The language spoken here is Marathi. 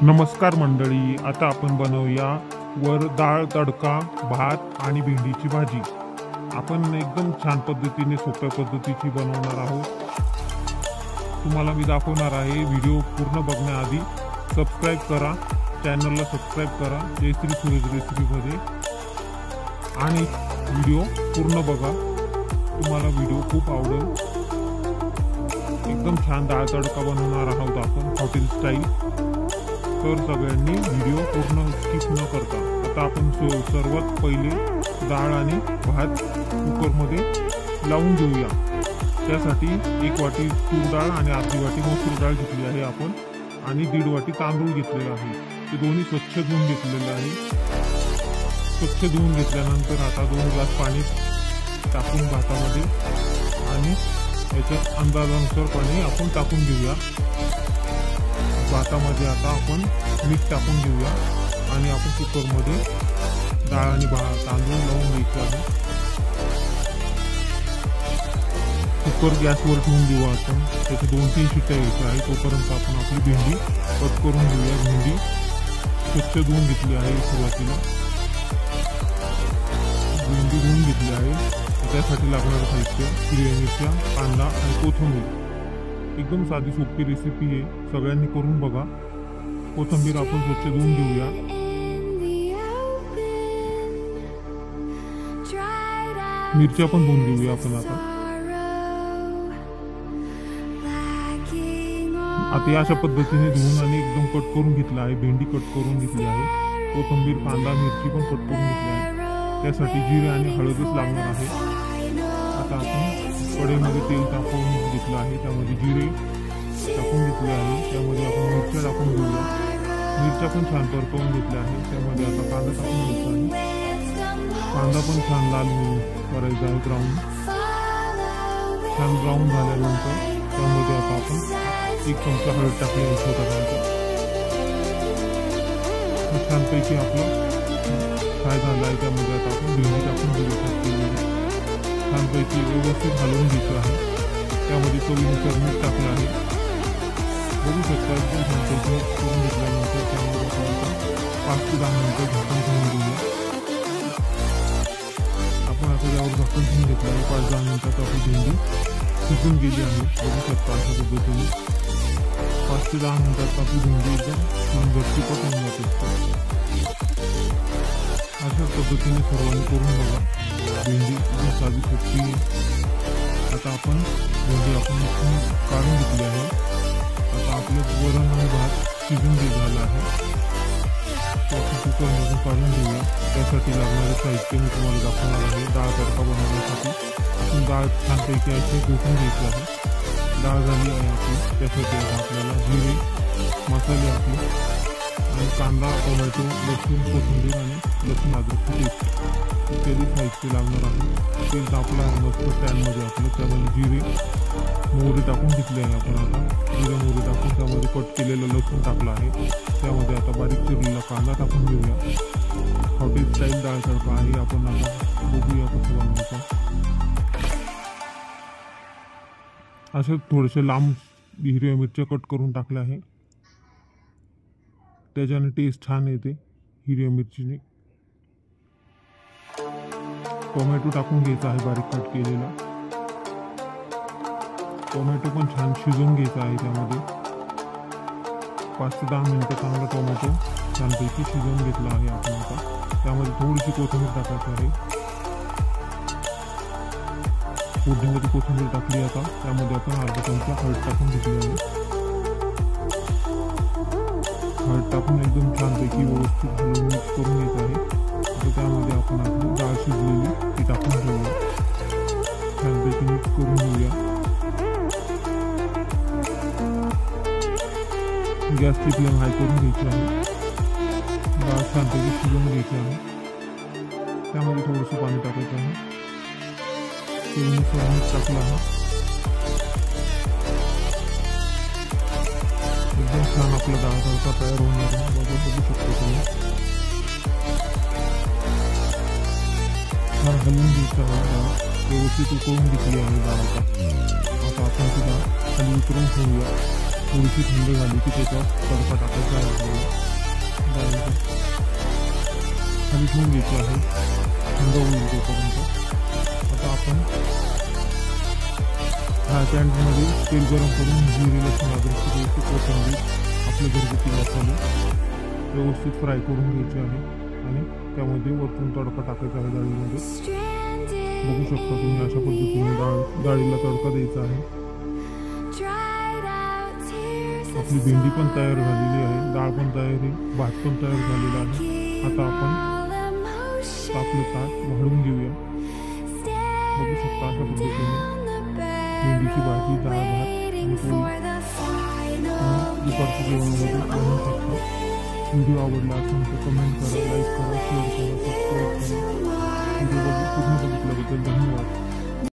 नमस्कार मंडळी, आता आपण बनवूया वर डाळ तडका, भात आणि भेंडीची भाजी। आपण एकदम छान पद्धतीने सोप्या पद्धतीची बनवणार आहोत। तुम्हाला मी दाखवणार आहे। व्हिडिओ पूर्ण बघण्याआधी सबस्क्राइब करा, चॅनलला सबस्क्राइब करा जय श्री सूरज रेसिपीमध्ये, आणि व्हिडिओ पूर्ण बघा, तुम्हाला व्हिडिओ खूप आवडेल। एकदम छान डाळ तडका बनवणार आहोत आपण हॉटेल स्टाईल। तर सगळ्यांनी व्हिडिओ पूर्ण स्किप न करता आता आपण सर्वात पहिले डाळ आणि भात कुकरमध्ये लावून घेऊया। त्यासाठी 1 वाटी तूर डाळ आणि अर्धी वाटी मसूर डाळ घेतली आहे आपण, आणि 1.5 वाटी तांदूळ घेतलेला आहे। ते दोन्ही स्वच्छ धुवून घेतलेले आहे। स्वच्छ धुवून घेतल्यानंतर आता 2 ग्लास पाणी टाकून भातामध्ये, आणि याच्यात अंदाजानुसार पाणी आपण टाकून घेऊया। भातामध्ये आता आपण मीठ टाकून घेऊया, आणि आपण कुकरमध्ये डाळ आणि तांदूळ लावून घ्यायचे आहे। कुकर गॅसवर ठेवून देऊ आपण, त्याचे 2-3 शिट्ट्या घ्यायच्या आहे। तोपर्यंत आपण आपली भेंडी कट करून घेऊया। भेंडी स्वच्छ धुवून घेतली आहे। सुरुवातीला भेंडी धुवून घेतली आहे। त्यासाठी लागणारं साहित्य हिरव्या मिरच्या, कांदा आणि कोथिंबीर। एकदम साधी सोपी रेसिपी आहे, सगळ्यांनी करून बघा। कोथिंबीर आपण स्वच्छ धुवून घेऊया। मिरच्या पण धुवून घेऊया आपण आता अशा पद्धतीने धुवून आणि एकदम कट करून घेतला आहे। भेंडी कट करून घेतली आहे। कोथिंबीर, कांदा, मिरची पण कट करून घेतली आहे। त्यासाठी जिरे आणि हळदच लागणार आहे। आता आपण कढईमध्ये तेल टाकून घेतलं आहे, त्यामध्ये जिरे टाकून घेतले आहे। त्यामध्ये आपण मिरच्या टाकून घेऊया। मिरच्या पण छान परतवून घेतल्या आहे। त्यामध्ये आता कांदा टाकून घ्यायचा आहे। कांदा पण छान लाल करायचा आहे, ब्राऊन। छान ब्राऊन झाल्यानंतर त्यामध्ये आता आपण 1 चमचा हळद टाकली आहे छोटा चमचा। छानपैकी आपलं फ्राय झाला आहे। त्यामध्ये आता आपण भेंडी टाकून घेऊया। छानपैकी व्यवस्थित हलवून घ्यायचं आहे। त्यामध्ये चवीनुसार मीठ टाकलं आहे। बघू शकता एकदम छानपैकी करून घेतल्यानंतर त्यामध्ये आपण 5 ते 10 मिनिटं झाकण ठेवून घेऊया। आपण आता त्यावर झाकण ठेवून घेतलं आहे। 5-10 मिनिटात आपली भेंडी शिजून गेली आहे। बघू शकता अशा पद्धतीने 5 ते 10 मिनिटात आपली भेंडी एकदम घट्टी पटून जाते। अशा पद्धतीने सर्वांनी करून बघा। भेंडी एकदम साधी सोपी। आता आपण भेंडी काढून घेतली आहे। आता आपलं वरण आणि भात शिजून झाला आहे, त्याचं कुकरमधून काढून घेऊया। त्यासाठी लागणारे साहित्य मी तुम्हाला दाखवणार आहे। डाळ तडका बनवण्यासाठी आपण डाळ छानपैकी अशी घोटून घ्यायची आहे। डाळ झाली आहे आपली, त्यासाठी आपल्याला जिरे, मसाले आपले, आणि कांदा, टोमॅटो, लसूण, कोथिंबीर आणि लसूण अद्रकची पेस्ट इत्यादी साहित्य लागणार आहे। तेल तापलं आहे मस्त पॅनमध्ये आपलं, त्यामध्ये जिरे, मोहरी टाकून घेतले आहे आपण। आता जिरे मोहरी टाकून त्यामध्ये कट केलेलं लसूण टाकलं आहे। त्यामध्ये आता बारीक चिरलेला कांदा टाकून घेऊया। हॉटेल स्टाईल डाळ तडका आहे। आपण आता बघूया कसं बनवायचं। असे थोडेसे लांब हिरव्या मिरच्या कट करून टाकल्या आहे, त्याच्याने टेस्ट छान येते हिरव्या मिरचीने। टोमॅटो टाकून घ्यायचा आहे बारीक कट केलेला। टोमॅटो पण छान शिजवून घ्यायचा आहे। त्यामध्ये 5 ते 10 मिनिटं चांगला टोमॅटो छानपैकी शिजवून घेतला आहे आपण। आता त्यामध्ये थोडीशी कोथिंबीर टाकायची आहे। फोडणीमध्ये कोथिंबीर टाकली। आता त्यामध्ये आपण अर्धा चमचा हळद टाकून घेतली आहे। हळद टाकून एकदम छानपैकी व्यवस्थित हलवून मिक्स करून घ्यायचं आहे। आता त्यामध्ये आपण आपली डाळ शिजलेली ती टाकून घेऊया। छानपैकी मिक्स करून घेऊया। गॅसची फ्लेम हाय करून घ्यायची आहे। डाळ छानपैकी शिजवून घ्यायची आहे। त्यामध्ये थोडंसं पाणी टाकायचं आहे। चवीनुसार मीठ टाकलं आहे। एकदम छान आपला डाळ तडका तयार होणार आहे। बघू शकतो तुम्ही। छान हलवून घ्यायचं आहे। व्यवस्थित उकळून घेतली आहे डाळ। आता आपण ती डाळ खाली उतरून ठेवूया। थोडीशी थंड झाली की त्याच्यावर तडका टाकायचा आहे आपल्याला डाळीचा. खाली ठेवून घ्यायची आहे थंड होईल तोपर्यंत. आता आपण ह्या पॅनमध्ये तेल गरम करून जिरे लसूण अद्रकची पेस्ट कोथिंबीर आपले घरगुती मसाले व्यवस्थित फ्राय करून घ्यायचे आहे आणि त्यामध्ये वरतून तडका टाकायचा आहे डाळीमध्ये. बघू शकता तुम्ही अशा पद्धतीने डाळीला तडका द्यायचा आहे. आपली भेंडी पण तयार झालेली आहे, डाळ पण तयार आहे, भात पण तयार झालेला आहे. आता आपण आपलं ताट वाढून घेऊया. बघू शकता अशा पद्धतीने भेंडीची भाजी, डाळ, भात आणि पोळी दुपारच्या जेवणामध्ये बनवू शकता. व्हिडिओ आवडला असेल तर कमेंट करा, लाईक करा, शेअर करा, सबस्क्राईब करा. व्हिडिओ पूर्ण बघितल्याबद्दल धन्यवाद.